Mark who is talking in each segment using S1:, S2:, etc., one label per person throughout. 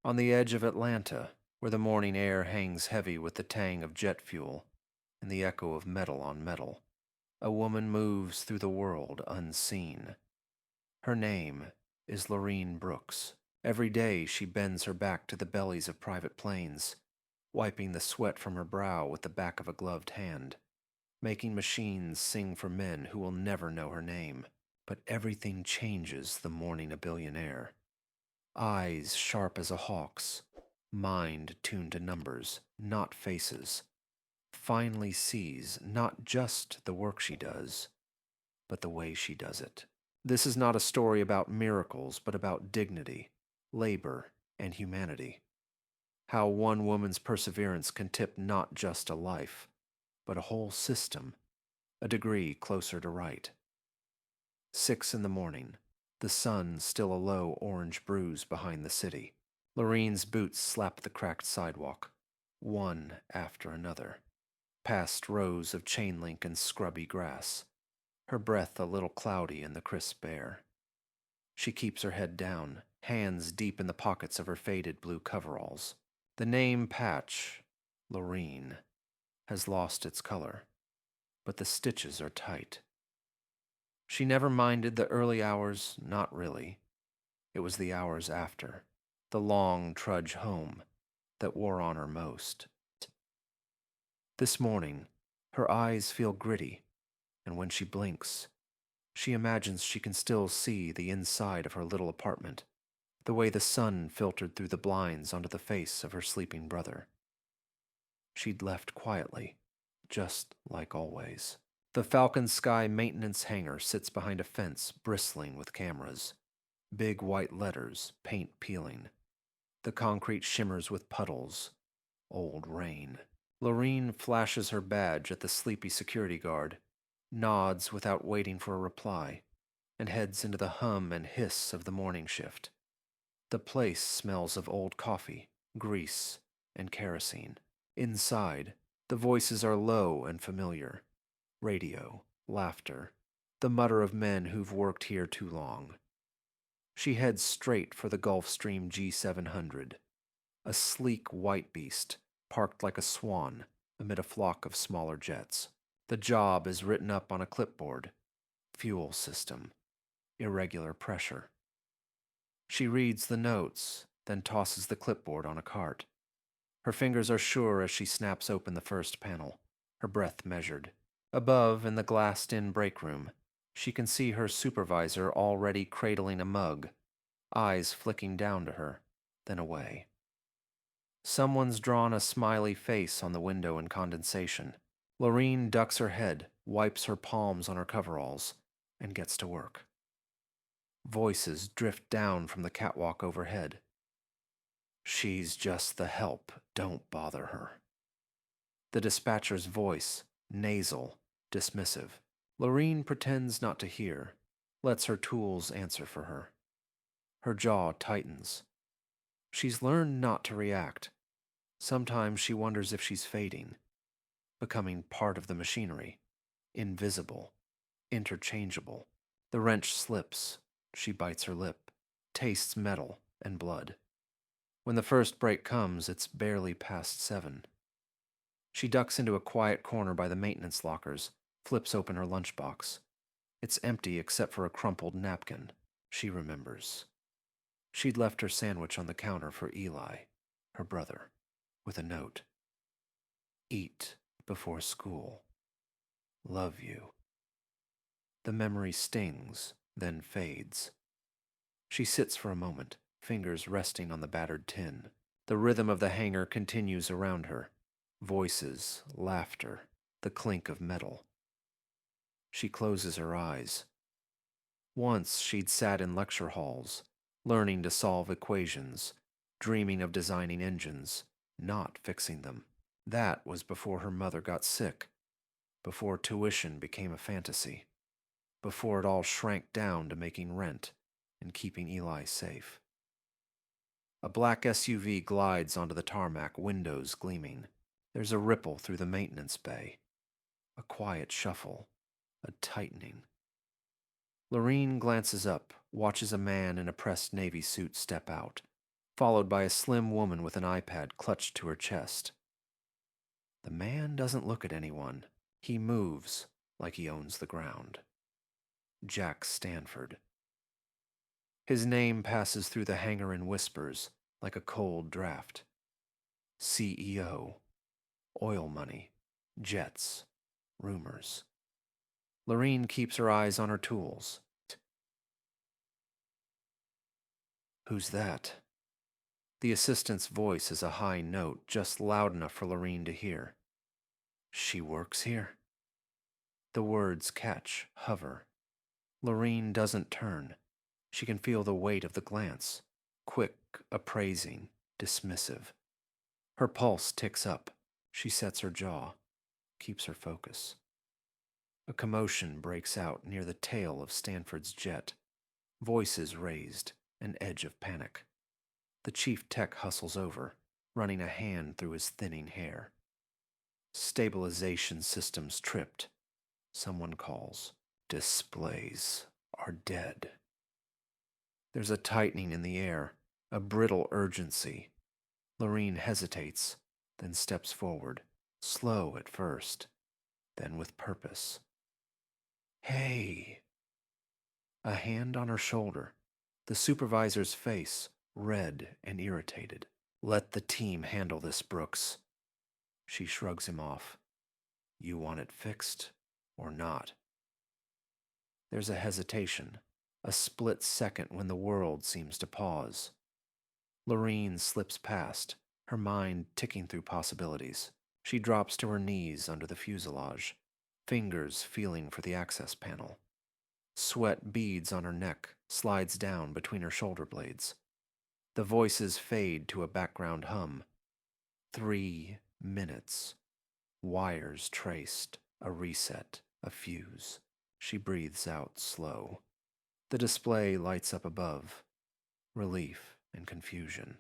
S1: On the edge of Atlanta, where the morning air hangs heavy with the tang of jet fuel and the echo of metal on metal, a woman moves through the world unseen. Her name is Lorene Brooks. Every day she bends her back to the bellies of private planes, wiping the sweat from her brow with the back of a gloved hand, making machines sing for men who will never know her name. But everything changes the morning a billionaire. Eyes sharp as a hawk's, mind tuned to numbers, not faces, finally sees not just the work she does, but the way she does it. This is not a story about miracles, but about dignity, labor, and humanity. How one woman's perseverance can tip not just a life, but a whole system, a degree closer to right. 6 in the morning, the sun still a low orange bruise behind the city. Lorene's boots slap the cracked sidewalk, one after another, past rows of chain link and scrubby grass, her breath a little cloudy in the crisp air. She keeps her head down, hands deep in the pockets of her faded blue coveralls. The name patch, Lorene, has lost its color, but the stitches are tight. She never minded the early hours, not really. It was the hours after, the long trudge home, that wore on her most. This morning, her eyes feel gritty, and when she blinks, she imagines she can still see the inside of her little apartment, the way the sun filtered through the blinds onto the face of her sleeping brother. She'd left quietly, just like always. The Falcon Sky maintenance hangar sits behind a fence bristling with cameras. Big white letters, paint peeling. The concrete shimmers with puddles. Old rain. Lorene flashes her badge at the sleepy security guard, nods without waiting for a reply, and heads into the hum and hiss of the morning shift. The place smells of old coffee, grease, and kerosene. Inside, the voices are low and familiar. Radio, laughter, the mutter of men who've worked here too long. She heads straight for the Gulfstream G700, a sleek white beast parked like a swan amid a flock of smaller jets. The job is written up on a clipboard. Fuel system. Irregular pressure. She reads the notes, then tosses the clipboard on a cart. Her fingers are sure as she snaps open the first panel, her breath measured. Above, in the glassed-in break room, she can see her supervisor already cradling a mug, eyes flicking down to her, then away. Someone's drawn a smiley face on the window in condensation. Lorene ducks her head, wipes her palms on her coveralls, and gets to work. Voices drift down from the catwalk overhead. She's just the help, don't bother her. The dispatcher's voice, nasal, dismissive. Lorene pretends not to hear, lets her tools answer for her. Her jaw tightens. She's learned not to react. Sometimes she wonders if she's fading, becoming part of the machinery, invisible, interchangeable. The wrench slips. She bites her lip, tastes metal and blood. When the first break comes, it's barely past 7. She ducks into a quiet corner by the maintenance lockers, flips open her lunchbox. It's empty except for a crumpled napkin. She remembers. She'd left her sandwich on the counter for Eli, her brother, with a note. Eat before school. Love you. The memory stings, then fades. She sits for a moment, fingers resting on the battered tin. The rhythm of the hangar continues around her. Voices, laughter, the clink of metal. She closes her eyes. Once she'd sat in lecture halls, learning to solve equations, dreaming of designing engines, not fixing them. That was before her mother got sick, before tuition became a fantasy, before it all shrank down to making rent and keeping Eli safe. A black SUV glides onto the tarmac, windows gleaming. There's a ripple through the maintenance bay. A quiet shuffle, a tightening. Lorene glances up, watches a man in a pressed navy suit step out, followed by a slim woman with an iPad clutched to her chest. The man doesn't look at anyone. He moves like he owns the ground. Jack Stanford. His name passes through the hangar in whispers like a cold draft. CEO. Oil money. Jets. Rumors. Lorene keeps her eyes on her tools. Who's that? The assistant's voice is a high note, just loud enough for Lorene to hear. She works here? The words catch, hover. Lorene doesn't turn. She can feel the weight of the glance. Quick, appraising, dismissive. Her pulse ticks up. She sets her jaw, keeps her focus. A commotion breaks out near the tail of Stanford's jet. Voices raised, an edge of panic. The chief tech hustles over, running a hand through his thinning hair. Stabilization systems tripped. Someone calls. Displays are dead. There's a tightening in the air, a brittle urgency. Lorene hesitates, then steps forward, slow at first, then with purpose. Hey! A hand on her shoulder, the supervisor's face, red and irritated. Let the team handle this, Brooks. She shrugs him off. You want it fixed or not? There's a hesitation, a split second when the world seems to pause. Lorene slips past, her mind ticking through possibilities. She drops to her knees under the fuselage, fingers feeling for the access panel. Sweat beads on her neck, slides down between her shoulder blades. The voices fade to a background hum. 3 minutes. Wires traced, a reset, a fuse. She breathes out slow. The display lights up above. Relief and confusion.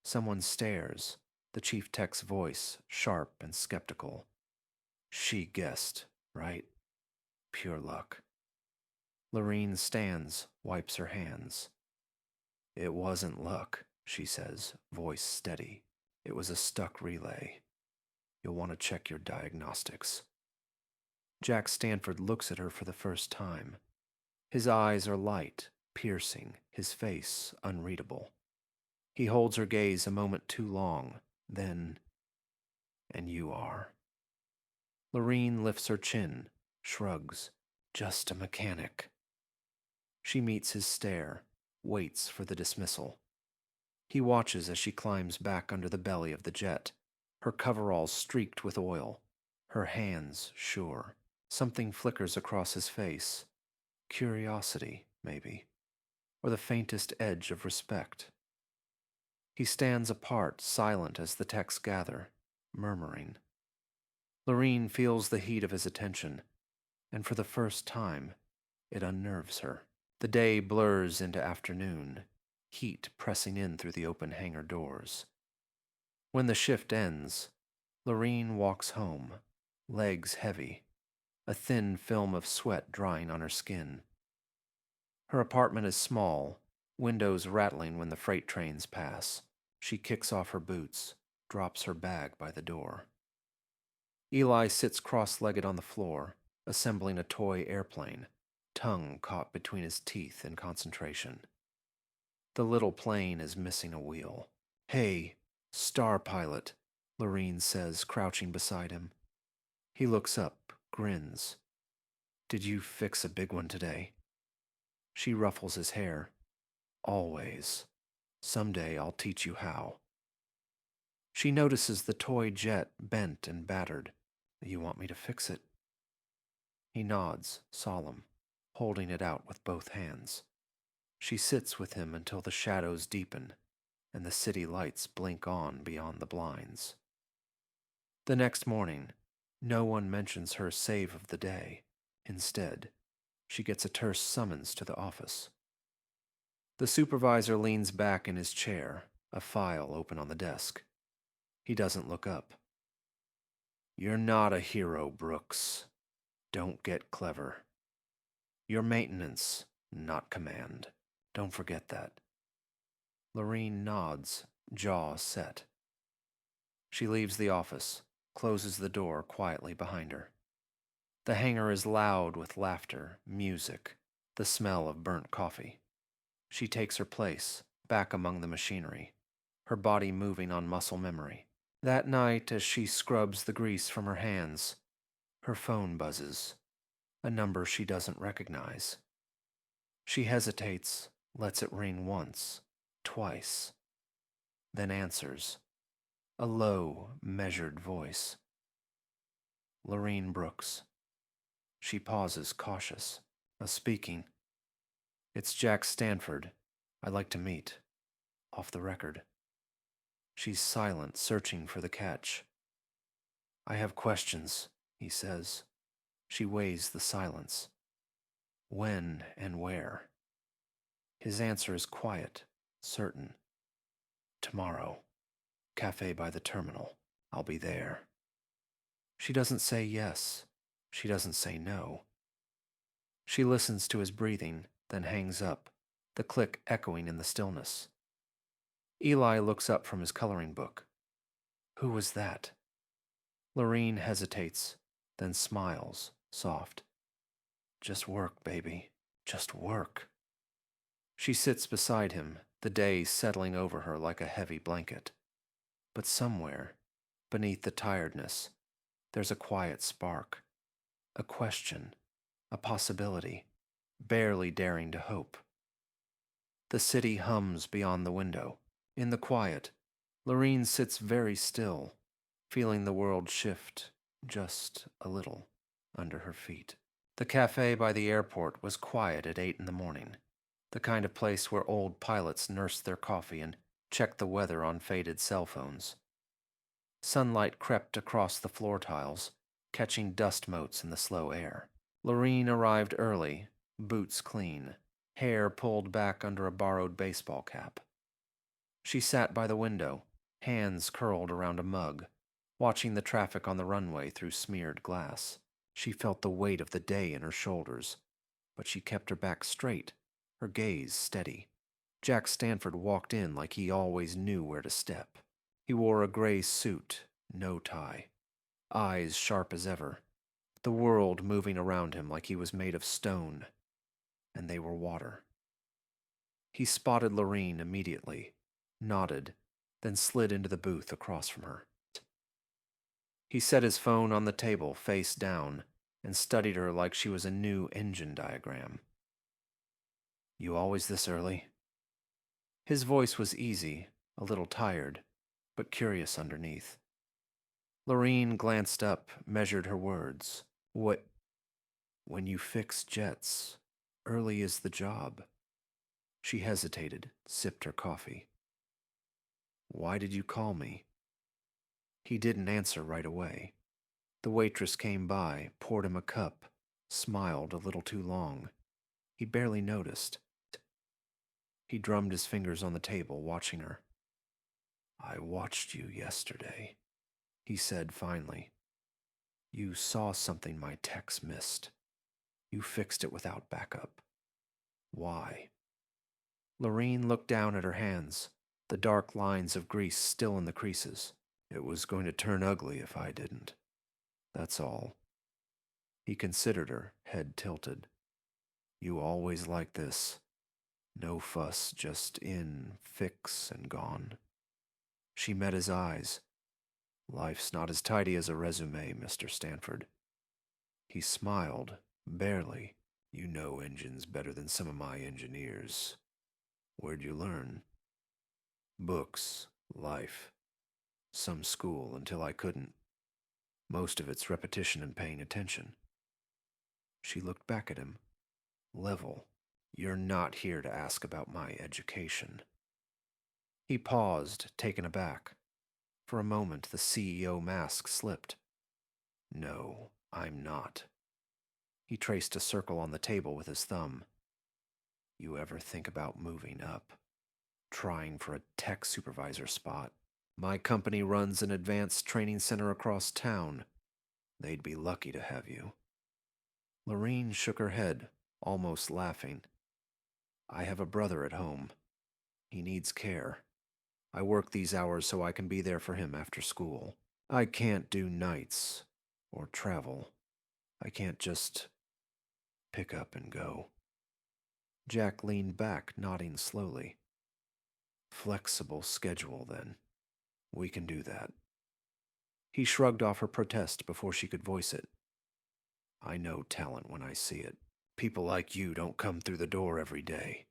S1: Someone stares, the chief tech's voice sharp and skeptical. She guessed, right? Pure luck. Lorene stands, wipes her hands. It wasn't luck, she says, voice steady. It was a stuck relay. You'll want to check your diagnostics. Jack Stanford looks at her for the first time. His eyes are light, piercing, his face unreadable. He holds her gaze a moment too long, then, and you are. Lorene lifts her chin, shrugs. Just a mechanic. She meets his stare, waits for the dismissal. He watches as she climbs back under the belly of the jet, her coveralls streaked with oil, her hands sure. Something flickers across his face. Curiosity, maybe, or the faintest edge of respect. He stands apart, silent as the techs gather, murmuring. Lorene feels the heat of his attention, and for the first time, it unnerves her. The day blurs into afternoon, heat pressing in through the open hangar doors. When the shift ends, Lorene walks home, legs heavy, a thin film of sweat drying on her skin. Her apartment is small, windows rattling when the freight trains pass. She kicks off her boots, drops her bag by the door. Eli sits cross-legged on the floor, assembling a toy airplane, tongue caught between his teeth in concentration. The little plane is missing a wheel. Hey, star pilot, Lorene says, crouching beside him. He looks up, grins. Did you fix a big one today? She ruffles his hair. Always. Someday I'll teach you how. She notices the toy jet bent and battered. You want me to fix it? He nods, solemn, holding it out with both hands. She sits with him until the shadows deepen and the city lights blink on beyond the blinds. The next morning, no one mentions her save of the day. Instead, she gets a terse summons to the office. The supervisor leans back in his chair, a file open on the desk. He doesn't look up. You're not a hero, Brooks. Don't get clever. You're maintenance, not command. Don't forget that. Lorene nods, jaw set. She leaves the office, closes the door quietly behind her. The hangar is loud with laughter, music, the smell of burnt coffee. She takes her place, back among the machinery, her body moving on muscle memory. That night, as she scrubs the grease from her hands, her phone buzzes, a number she doesn't recognize. She hesitates, lets it ring once, twice, then answers, a low, measured voice. Lorene Brooks. She pauses, cautious, speaking. It's Jack Stanford. I'd like to meet. Off the record. She's silent, searching for the catch. I have questions, he says. She weighs the silence. When and where? His answer is quiet, certain. Tomorrow. Cafe by the terminal. I'll be there. She doesn't say yes. She doesn't say no. She listens to his breathing, then hangs up, the click echoing in the stillness. Eli looks up from his coloring book. Who was that? Lorene hesitates, then smiles, soft. Just work, baby. Just work. She sits beside him, the day settling over her like a heavy blanket. But somewhere, beneath the tiredness, there's a quiet spark, a question, a possibility, barely daring to hope. The city hums beyond the window. In the quiet, Lorene sits very still, feeling the world shift just a little under her feet. The cafe by the airport was quiet at 8 in the morning, the kind of place where old pilots nursed their coffee and checked the weather on faded cell phones. Sunlight crept across the floor tiles, catching dust motes in the slow air. Lorene arrived early, boots clean, hair pulled back under a borrowed baseball cap. She sat by the window, hands curled around a mug, watching the traffic on the runway through smeared glass. She felt the weight of the day in her shoulders, but she kept her back straight, her gaze steady. Jack Stanford walked in like he always knew where to step. He wore a gray suit, no tie, eyes sharp as ever, the world moving around him like he was made of stone, and they were water. He spotted Lorene immediately, nodded, then slid into the booth across from her. He set his phone on the table, face down, and studied her like she was a new engine diagram. You always this early? His voice was easy, a little tired, but curious underneath. Lorene glanced up, measured her words. What? When you fix jets, early is the job. She hesitated, sipped her coffee. Why did you call me? He didn't answer right away. The waitress came by, poured him a cup, smiled a little too long. He barely noticed. He drummed his fingers on the table, watching her. I watched you yesterday, he said finally. You saw something my techs missed. You fixed it without backup. Why? Lorene looked down at her hands, the dark lines of grease still in the creases. It was going to turn ugly if I didn't. That's all. He considered her, head tilted. You always like this. No fuss, just in, fix, and gone. She met his eyes. Life's not as tidy as a resume, Mr. Stanford. He smiled, barely. You know engines better than some of my engineers. Where'd you learn? Books, life. Some school until I couldn't. Most of it's repetition and paying attention. She looked back at him. Level. You're not here to ask about my education. He paused, taken aback. For a moment, the CEO mask slipped. No, I'm not. He traced a circle on the table with his thumb. You ever think about moving up? Trying for a tech supervisor spot? My company runs an advanced training center across town. They'd be lucky to have you. Lorene shook her head, almost laughing. I have a brother at home. He needs care. I work these hours so I can be there for him after school. I can't do nights or travel. I can't just pick up and go." Jack leaned back, nodding slowly. "Flexible schedule, then. We can do that." He shrugged off her protest before she could voice it. "I know talent when I see it. People like you don't come through the door every day."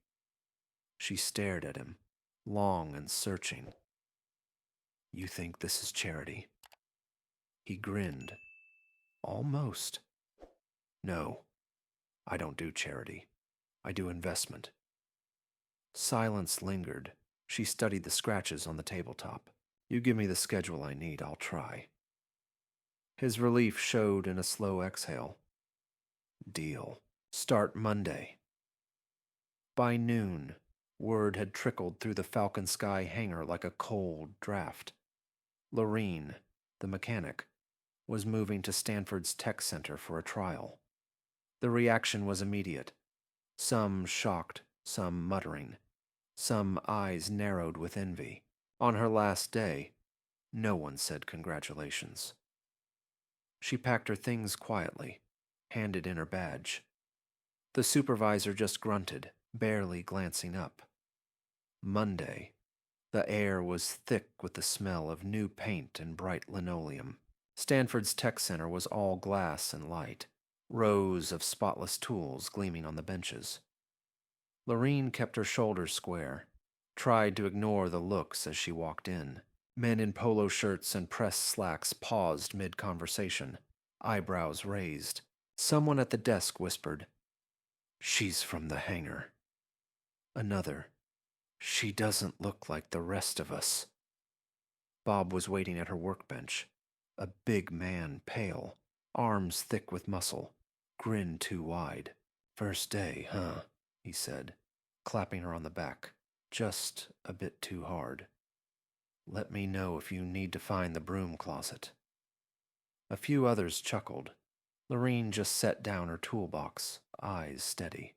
S1: She stared at him, long and searching. "You think this is charity?" He grinned. "Almost. No, I don't do charity. I do investment." Silence lingered. She studied the scratches on the tabletop. "You give me the schedule I need, I'll try." His relief showed in a slow exhale. "Deal. Start Monday." By noon, word had trickled through the Falcon Sky hangar like a cold draft. Lorene, the mechanic, was moving to Stanford's Tech Center for a trial. The reaction was immediate. Some shocked, some muttering, some eyes narrowed with envy. On her last day, no one said congratulations. She packed her things quietly, handed in her badge. The supervisor just grunted, barely glancing up. Monday. The air was thick with the smell of new paint and bright linoleum. Stanford's Tech Center was all glass and light, rows of spotless tools gleaming on the benches. Lorene kept her shoulders square, tried to ignore the looks as she walked in. Men in polo shirts and pressed slacks paused mid-conversation, eyebrows raised. Someone at the desk whispered, "She's from the hangar." Another, "She doesn't look like the rest of us." Bob was waiting at her workbench. A big man, pale, arms thick with muscle, grin too wide. "First day, huh?" he said, clapping her on the back, just a bit too hard. "Let me know if you need to find the broom closet." A few others chuckled. Lorene just set down her toolbox, eyes steady.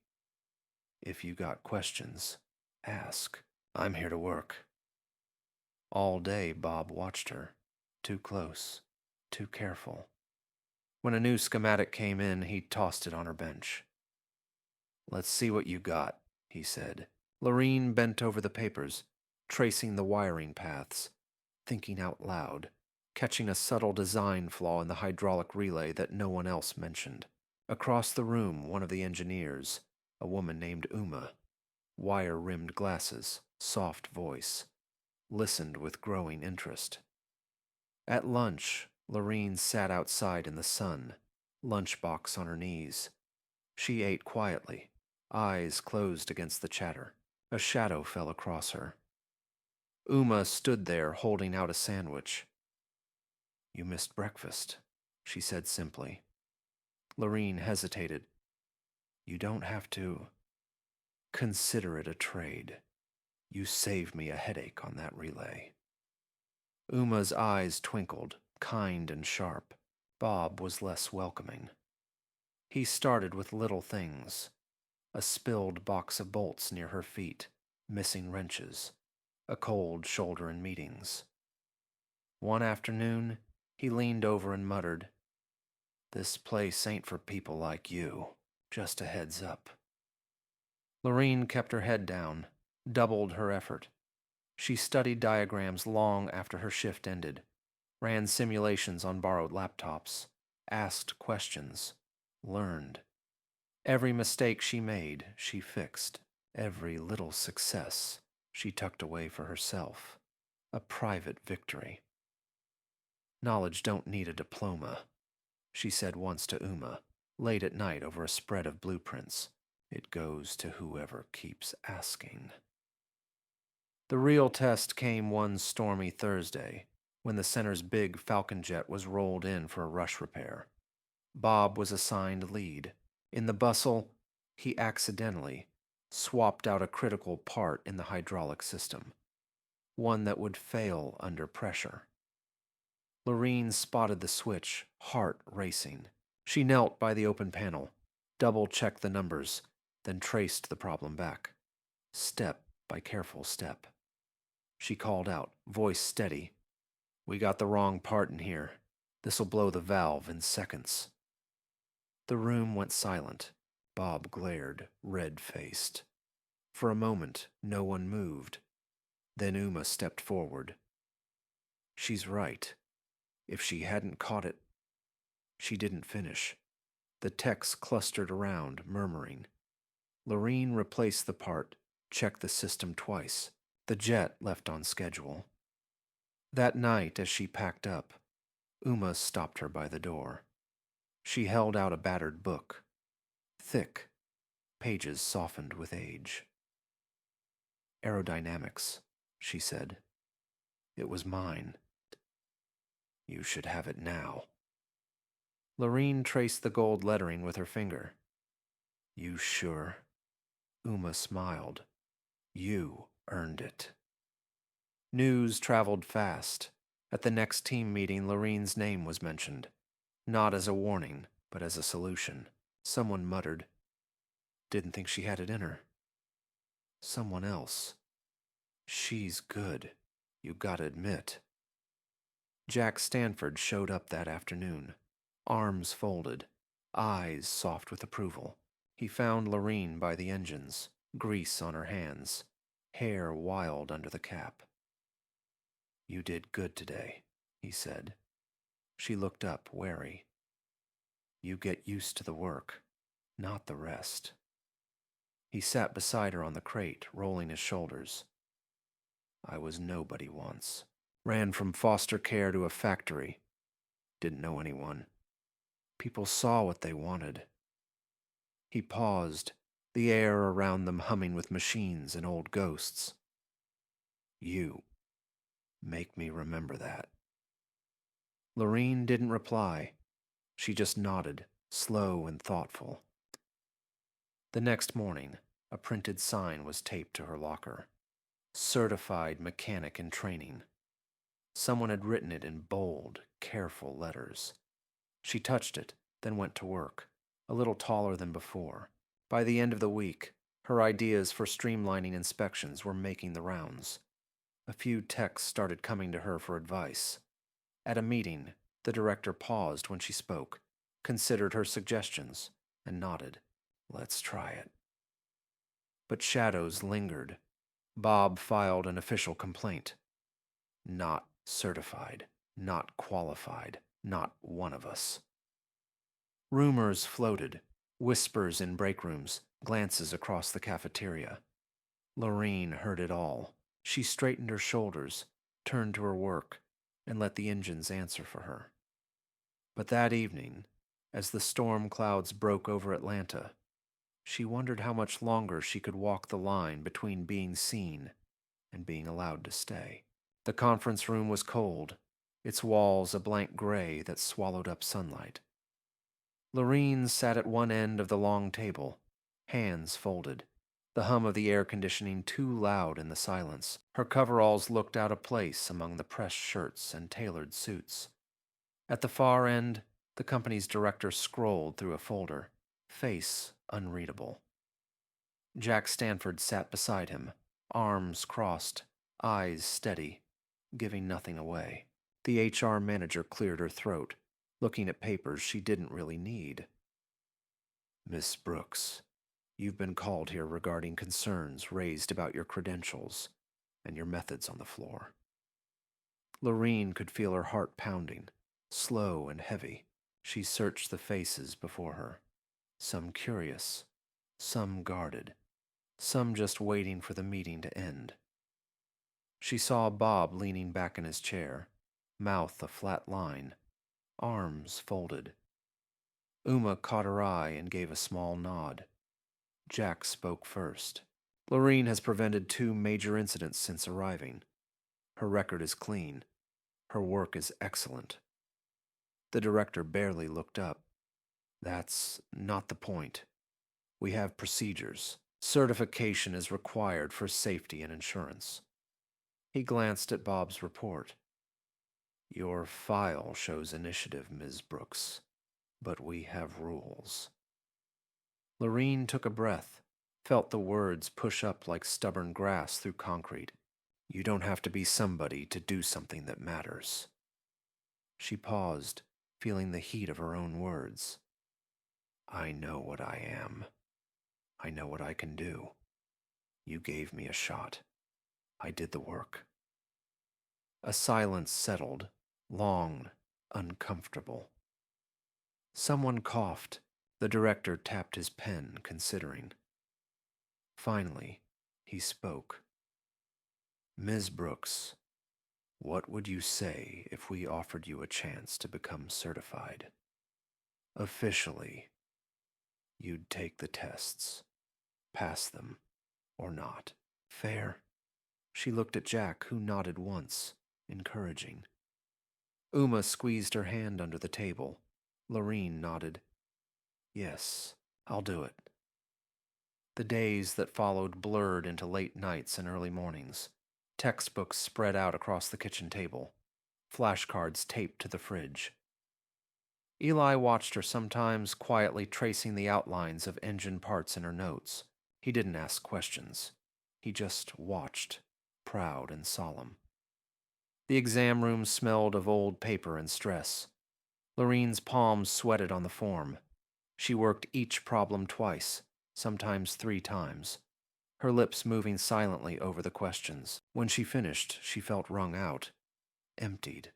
S1: "If you got questions, ask. I'm here to work." All day Bob watched her, too close, too careful. When a new schematic came in, he tossed it on her bench. "Let's see what you got," he said. Lorene bent over the papers, tracing the wiring paths, thinking out loud, catching a subtle design flaw in the hydraulic relay that no one else mentioned. Across the room, one of the engineers, a woman named Uma, wire-rimmed glasses, soft voice, listened with growing interest. At lunch, Lorene sat outside in the sun, lunchbox on her knees. She ate quietly, eyes closed against the chatter. A shadow fell across her. Uma stood there holding out a sandwich. "You missed breakfast," she said simply. Lorene hesitated. "You don't have to. Consider it a trade. You save me a headache on that relay." Uma's eyes twinkled, kind and sharp. Bob was less welcoming. He started with little things. A spilled box of bolts near her feet, missing wrenches, a cold shoulder in meetings. One afternoon, he leaned over and muttered, "This place ain't for people like you. Just a heads up." Lorene kept her head down, doubled her effort. She studied diagrams long after her shift ended, ran simulations on borrowed laptops, asked questions, learned. Every mistake she made, she fixed. Every little success, she tucked away for herself. A private victory. "Knowledge don't need a diploma," she said once to Uma, late at night over a spread of blueprints. "It goes to whoever keeps asking." The real test came one stormy Thursday, when the center's big Falcon jet was rolled in for a rush repair. Bob was assigned lead. In the bustle, he accidentally swapped out a critical part in the hydraulic system, one that would fail under pressure. Lorene spotted the switch, heart racing. She knelt by the open panel, double-checked the numbers, then traced the problem back. Step by careful step. She called out, voice steady. "We got the wrong part in here. This'll blow the valve in seconds." The room went silent. Bob glared, red-faced. For a moment, no one moved. Then Uma stepped forward. "She's right. If she hadn't caught it..." She didn't finish. The techs clustered around, murmuring. Lorene replaced the part, checked the system twice. The jet left on schedule. That night, as she packed up, Uma stopped her by the door. She held out a battered book. Thick, pages softened with age. "Aerodynamics," she said. "It was mine. You should have it now." Lorene traced the gold lettering with her finger. "You sure?" Uma smiled. "You earned it." News traveled fast. At the next team meeting, Lorene's name was mentioned. Not as a warning, but as a solution. Someone muttered, "Didn't think she had it in her." Someone else, "She's good, you gotta admit." Jack Stanford showed up that afternoon, arms folded, eyes soft with approval. He found Lorene by the engines, grease on her hands, hair wild under the cap. "You did good today," he said. She looked up, wary. "You get used to the work, not the rest." He sat beside her on the crate, rolling his shoulders. "I was nobody once. Ran from foster care to a factory. Didn't know anyone. People saw what they wanted." He paused, the air around them humming with machines and old ghosts. "You make me remember that." Lorene didn't reply. She just nodded, slow and thoughtful. The next morning, a printed sign was taped to her locker. "Certified Mechanic in Training." Someone had written it in bold, careful letters. She touched it, then went to work, a little taller than before. By the end of the week, her ideas for streamlining inspections were making the rounds. A few techs started coming to her for advice. At a meeting, the director paused when she spoke, considered her suggestions, and nodded. "Let's try it." But shadows lingered. Bob filed an official complaint. "Not certified, not qualified, not one of us." Rumors floated, whispers in break rooms, glances across the cafeteria. Lorene heard it all. She straightened her shoulders, turned to her work, and let the engines answer for her. But that evening, as the storm clouds broke over Atlanta, she wondered how much longer she could walk the line between being seen and being allowed to stay. The conference room was cold, its walls a blank gray that swallowed up sunlight. Lorene sat at one end of the long table, hands folded, the hum of the air conditioning too loud in the silence. Her coveralls looked out of place among the pressed shirts and tailored suits. At the far end, the company's director scrolled through a folder, face unreadable. Jack Stanford sat beside him, arms crossed, eyes steady, giving nothing away. The HR manager cleared her throat, looking at papers she didn't really need. "Miss Brooks, you've been called here regarding concerns raised about your credentials and your methods on the floor." Lorene could feel her heart pounding, slow and heavy. She searched the faces before her, some curious, some guarded, some just waiting for the meeting to end. She saw Bob leaning back in his chair, mouth a flat line, arms folded. Uma caught her eye and gave a small nod. Jack spoke first. "Lorene has prevented 2 major incidents since arriving. Her record is clean. Her work is excellent." The director barely looked up. "That's not the point. We have procedures. Certification is required for safety and insurance." He glanced at Bob's report. "Your file shows initiative, Ms. Brooks, but we have rules." Lorene took a breath, felt the words push up like stubborn grass through concrete. You don't have to be somebody to do something that matters. She paused, feeling the heat of her own words. I know what I am. I know what I can do. You gave me a shot. I did the work. A silence settled, long, uncomfortable. Someone coughed. The director tapped his pen, considering. Finally, he spoke. Ms. Brooks, what would you say if we offered you a chance to become certified? Officially, you'd take the tests, pass them, or not. Fair? She looked at Jack, who nodded once, encouraging. Uma squeezed her hand under the table. Lorene nodded. Yes, I'll do it. The days that followed blurred into late nights and early mornings. Textbooks spread out across the kitchen table. Flashcards taped to the fridge. Eli watched her sometimes, quietly tracing the outlines of engine parts in her notes. He didn't ask questions. He just watched, proud and solemn. The exam room smelled of old paper and stress. Lorene's palms sweated on the form. She worked each problem twice, sometimes 3 times, her lips moving silently over the questions. When she finished, she felt wrung out, emptied.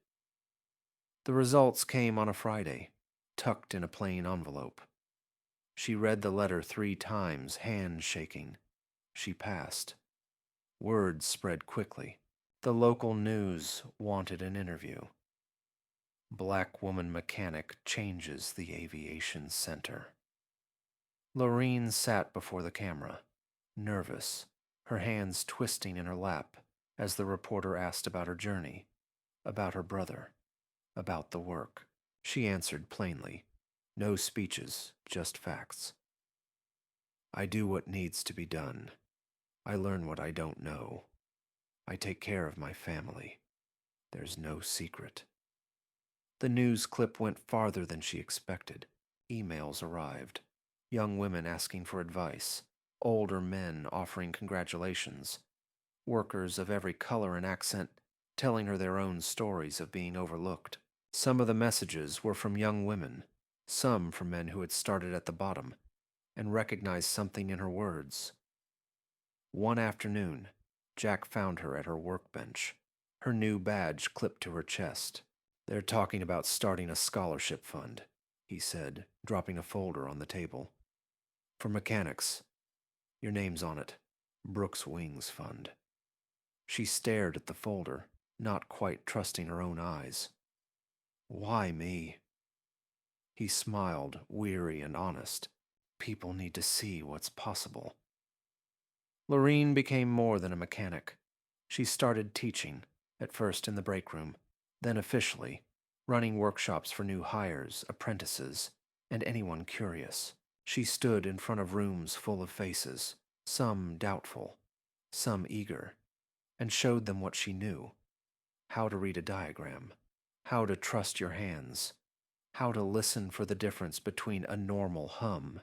S1: The results came on a Friday, tucked in a plain envelope. She read the letter 3 times, hands shaking. She passed. Words spread quickly. The local news wanted an interview. Black woman mechanic changes the aviation center. Lorene sat before the camera, nervous, her hands twisting in her lap as the reporter asked about her journey, about her brother, about the work. She answered plainly. No speeches, just facts. I do what needs to be done. I learn what I don't know. I take care of my family. There's no secret. The news clip went farther than she expected. Emails arrived. Young women asking for advice. Older men offering congratulations. Workers of every color and accent telling her their own stories of being overlooked. Some of the messages were from young women, some from men who had started at the bottom and recognized something in her words. One afternoon, Jack found her at her workbench, her new badge clipped to her chest. They're talking about starting a scholarship fund, he said, dropping a folder on the table. For mechanics. Your name's on it. Brooks Wings Fund. She stared at the folder, not quite trusting her own eyes. Why me? He smiled, weary and honest. People need to see what's possible. Lorene became more than a mechanic. She started teaching, at first in the break room, then officially, running workshops for new hires, apprentices, and anyone curious. She stood in front of rooms full of faces, some doubtful, some eager, and showed them what she knew. How to read a diagram, how to trust your hands, how to listen for the difference between a normal hum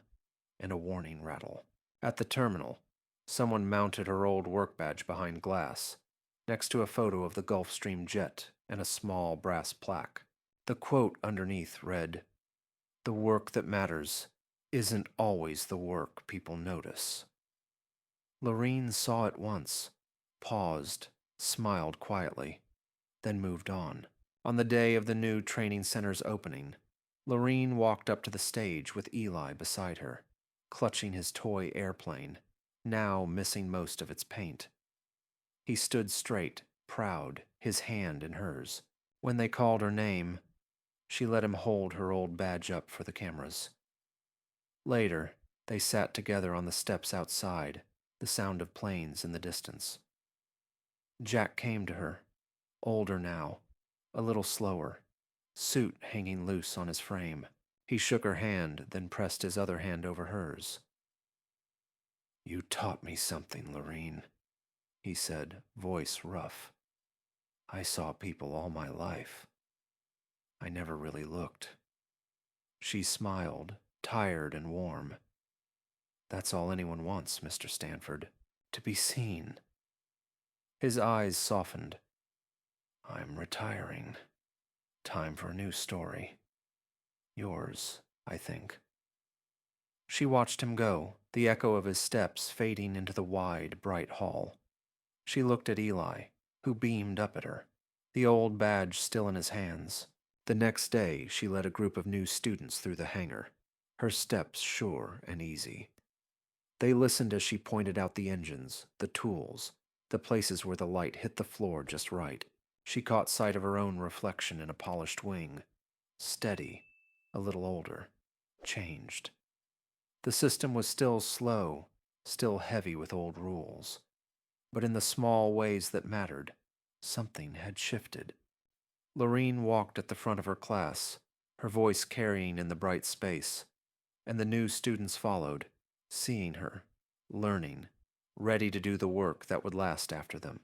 S1: and a warning rattle. At the terminal, someone mounted her old work badge behind glass, next to a photo of the Gulfstream jet and a small brass plaque. The quote underneath read, "The work that matters isn't always the work people notice." Lorene saw it once, paused, smiled quietly, then moved on. On the day of the new training center's opening, Lorene walked up to the stage with Eli beside her, clutching his toy airplane, now missing most of its paint. He stood straight, proud, his hand in hers. When they called her name, she let him hold her old badge up for the cameras. Later, they sat together on the steps outside, the sound of planes in the distance. Jack came to her, older now, a little slower, suit hanging loose on his frame. He shook her hand, then pressed his other hand over hers. You taught me something, Lorene, he said, voice rough. I saw people all my life. I never really looked. She smiled, tired and warm. That's all anyone wants, Mr. Stanford. To be seen. His eyes softened. I'm retiring. Time for a new story. Yours, I think. She watched him go, the echo of his steps fading into the wide, bright hall. She looked at Eli, who beamed up at her, the old badge still in his hands. The next day, she led a group of new students through the hangar, her steps sure and easy. They listened as she pointed out the engines, the tools, the places where the light hit the floor just right. She caught sight of her own reflection in a polished wing. Steady, a little older, changed. The system was still slow, still heavy with old rules. But in the small ways that mattered, something had shifted. Lorene walked at the front of her class, her voice carrying in the bright space, and the new students followed, seeing her, learning, ready to do the work that would last after them.